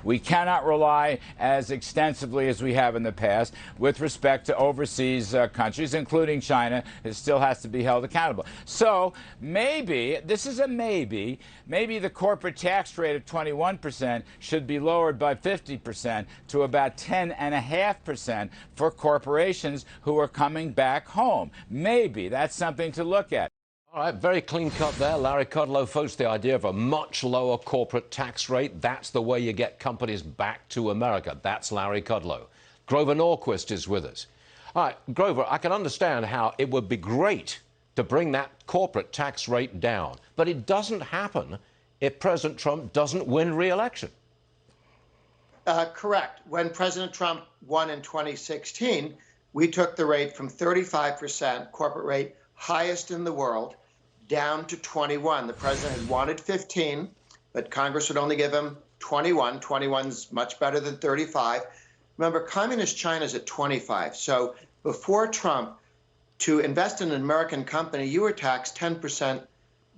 We cannot rely as extensively as we have in the past with respect to overseas countries, including China. It still has to be held accountable. So maybe, this is a maybe the corporate tax rate of 21% should be lowered by 50% to about 10.5% for corporations who are coming back home. Maybe that's something to look at. All right, very clean cut there. Larry Kudlow, folks, the idea of a much lower corporate tax rate, that's the way you get companies back to America. That's Larry Kudlow. Grover Norquist is with us. All right, Grover, I can understand how it would be great to bring that corporate tax rate down, but it doesn't happen if President Trump doesn't win re-election. Correct. When President Trump won in 2016, we took the rate from 35% corporate rate, highest in the world, down to 21. The president had wanted 15, but Congress would only give him 21. 21's much better than 35. Remember, communist China's at 25. So before Trump, to invest in an American company, you were taxed 10%,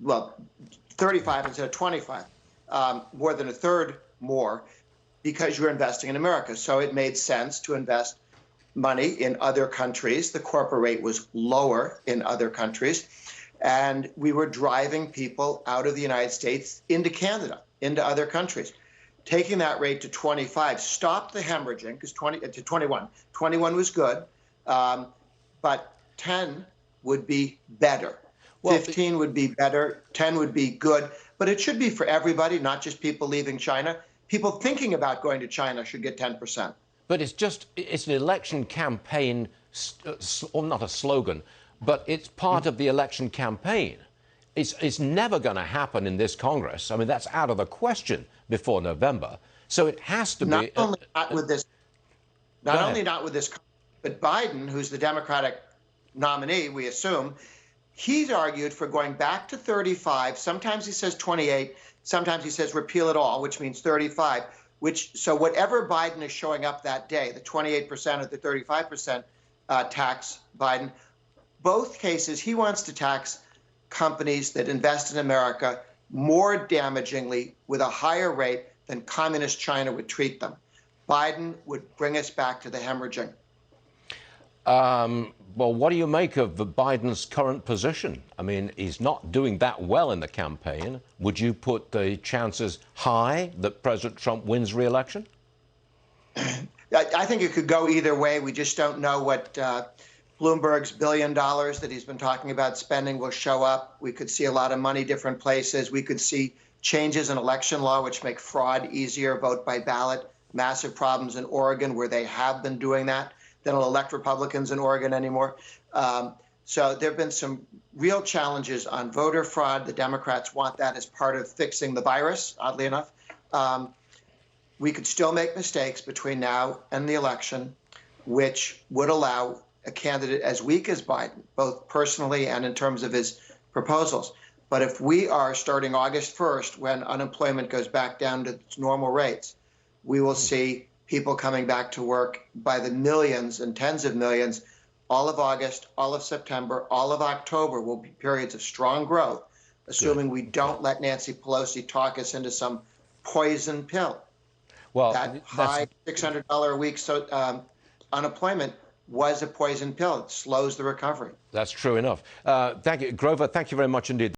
well, 35 instead of 25, more than a third more, because you're investing in America. So it made sense to invest money in other countries. The corporate rate was lower in other countries. And we were driving people out of the United States into Canada, into other countries. Taking that rate to 25 stopped the hemorrhaging, because to 21. 21 was good, but 10 would be better. Well, 15 would be better, 10 would be good. But it should be for everybody, not just people leaving China. People thinking about going to China should get 10%. But it's an election campaign, or not a slogan, but it's part of the election campaign. It's never going to happen in this Congress. I mean, that's out of the question before November. So it has to be. Not with this, but Biden, who's the Democratic nominee, we assume, he's argued for going back to 35. Sometimes he says 28. Sometimes he says repeal it all, which means 35. So whatever Biden is showing up that day, the 28% or the 35% tax Biden, both cases, he wants to tax companies that invest in America more damagingly with a higher rate than communist China would treat them. Biden would bring us back to the hemorrhaging. Well, what do you make of Biden's current position? I mean, he's not doing that well in the campaign. Would you put the chances high that President Trump wins re-election? I think it could go either way. We just don't know what Bloomberg's $1 billion that he's been talking about spending will show up. We could see a lot of money different places. We could see changes in election law, which make fraud easier, vote by ballot, massive problems in Oregon where they have been doing that. They don't elect Republicans in Oregon anymore. So there have been some real challenges on voter fraud. The Democrats want that as part of fixing the virus, oddly enough. We could still make mistakes between now and the election, which would allow a candidate as weak as Biden, both personally and in terms of his proposals. But if we are starting August 1st, when unemployment goes back down to its normal rates, we will see people coming back to work by the millions and tens of millions. All of August, all of September, all of October will be periods of strong growth, assuming we don't let Nancy Pelosi talk us into some poison pill. Well, that high $600 a week unemployment was a poison pill. It slows the recovery. That's true enough. Thank you, Grover. Thank you very much indeed.